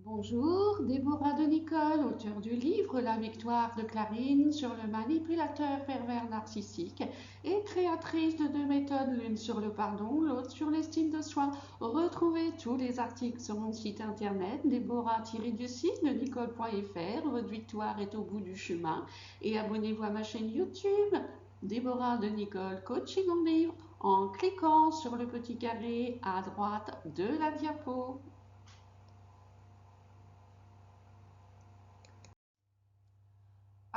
Bonjour, Déborah de Nicole, auteure du livre La victoire de Clarine sur le manipulateur pervers narcissique et créatrice de deux méthodes, l'une sur le pardon, l'autre sur l'estime de soi. Retrouvez tous les articles sur mon site internet déborah-du-6 de nicole.fr. Votre victoire est au bout du chemin et abonnez-vous à ma chaîne YouTube Déborah de Nicole Coaching en livre en cliquant sur le petit carré à droite de la diapo.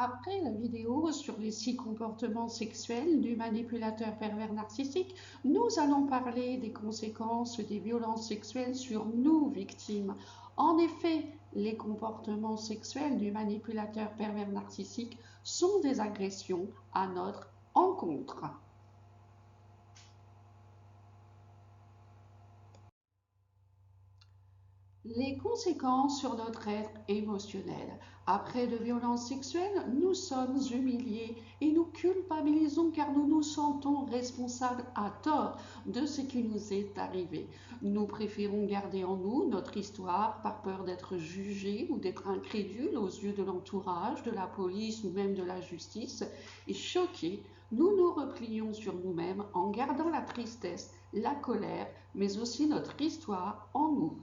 Après la vidéo sur les 6 comportements sexuels du manipulateur pervers narcissique, nous allons parler des conséquences des violences sexuelles sur nous, victimes. En effet, les comportements sexuels du manipulateur pervers narcissique sont des agressions à notre encontre. Les conséquences sur notre être émotionnel. Après de violences sexuelles, nous sommes humiliés et nous culpabilisons car nous nous sentons responsables à tort de ce qui nous est arrivé. Nous préférons garder en nous notre histoire par peur d'être jugés ou d'être incrédules aux yeux de l'entourage, de la police ou même de la justice. Et choqués, nous nous replions sur nous-mêmes en gardant la tristesse, la colère, mais aussi notre histoire en nous.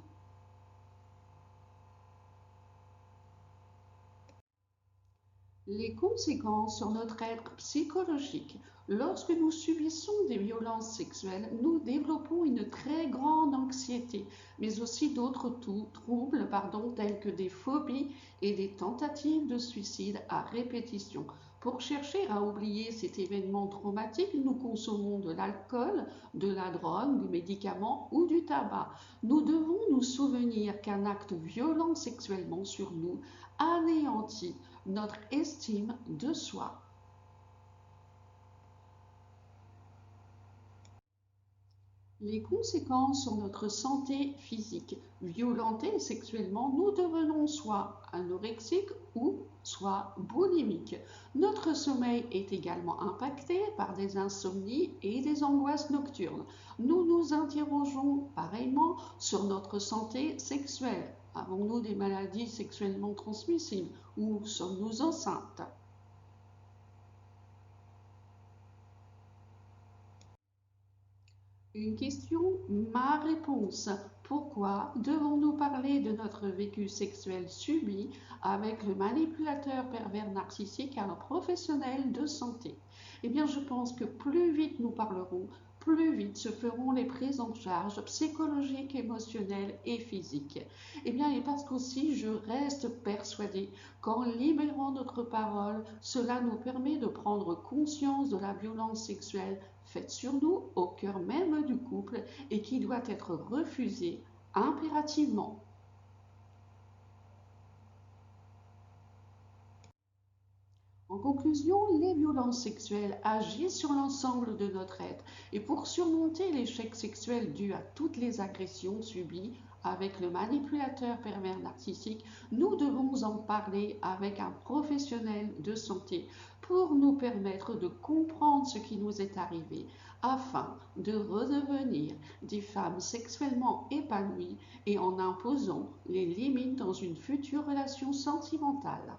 Les conséquences sur notre être psychologique. Lorsque nous subissons des violences sexuelles, nous développons une très grande anxiété, mais aussi d'autres troubles tels que des phobies et des tentatives de suicide à répétition. Pour chercher à oublier cet événement traumatique, nous consommons de l'alcool, de la drogue, des médicaments ou du tabac. Nous devons nous souvenir qu'un acte violent sexuellement sur nous anéantit notre estime de soi. Les conséquences sur notre santé physique. Violentés sexuellement, nous devenons soit anorexiques ou soit boulimiques. Notre sommeil est également impacté par des insomnies et des angoisses nocturnes. Nous nous interrogeons pareillement sur notre santé sexuelle. Avons-nous des maladies sexuellement transmissibles ou sommes-nous enceintes? Une question, ma réponse. Pourquoi devons-nous parler de notre vécu sexuel subi avec le manipulateur pervers narcissique à un professionnel de santé? Eh bien, je pense que plus vite nous parlerons, plus vite se feront les prises en charge psychologiques, émotionnelles et physiques. Eh bien, et parce qu'aussi je reste persuadée qu'en libérant notre parole, cela nous permet de prendre conscience de la violence sexuelle faite sur nous au cœur même du couple et qui doit être refusée impérativement. En conclusion, les violences sexuelles agissent sur l'ensemble de notre être et pour surmonter l'échec sexuel dû à toutes les agressions subies avec le manipulateur pervers narcissique, nous devons en parler avec un professionnel de santé pour nous permettre de comprendre ce qui nous est arrivé afin de redevenir des femmes sexuellement épanouies et en imposant les limites dans une future relation sentimentale.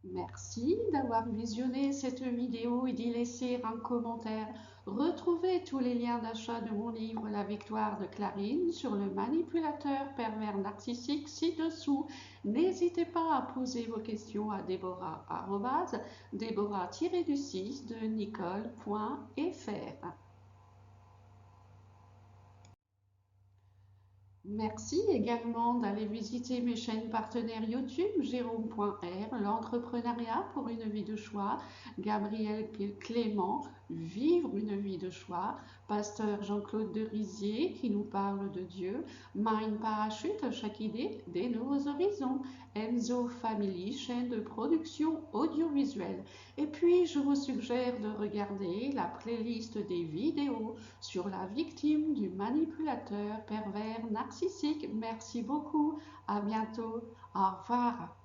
Merci d'avoir visionné cette vidéo et d'y laisser un commentaire. Retrouvez tous les liens d'achat de mon livre La victoire de Clarine sur le manipulateur pervers narcissique ci-dessous. N'hésitez pas à poser vos questions à Déborah-du-6 de nicole.fr. Merci également d'aller visiter mes chaînes partenaires YouTube, Jérôme.r, l'entrepreneuriat pour une vie de choix, Gabriel Clément, vivre une vie de choix, pasteur Jean-Claude de Rizier qui nous parle de Dieu, Mind Parachute, chaque idée, des nouveaux horizons, Enzo Family, chaîne de production audiovisuelle. Et puis, je vous suggère de regarder la playlist des vidéos sur la victime du manipulateur pervers narcissique. Merci beaucoup. À bientôt. Au revoir.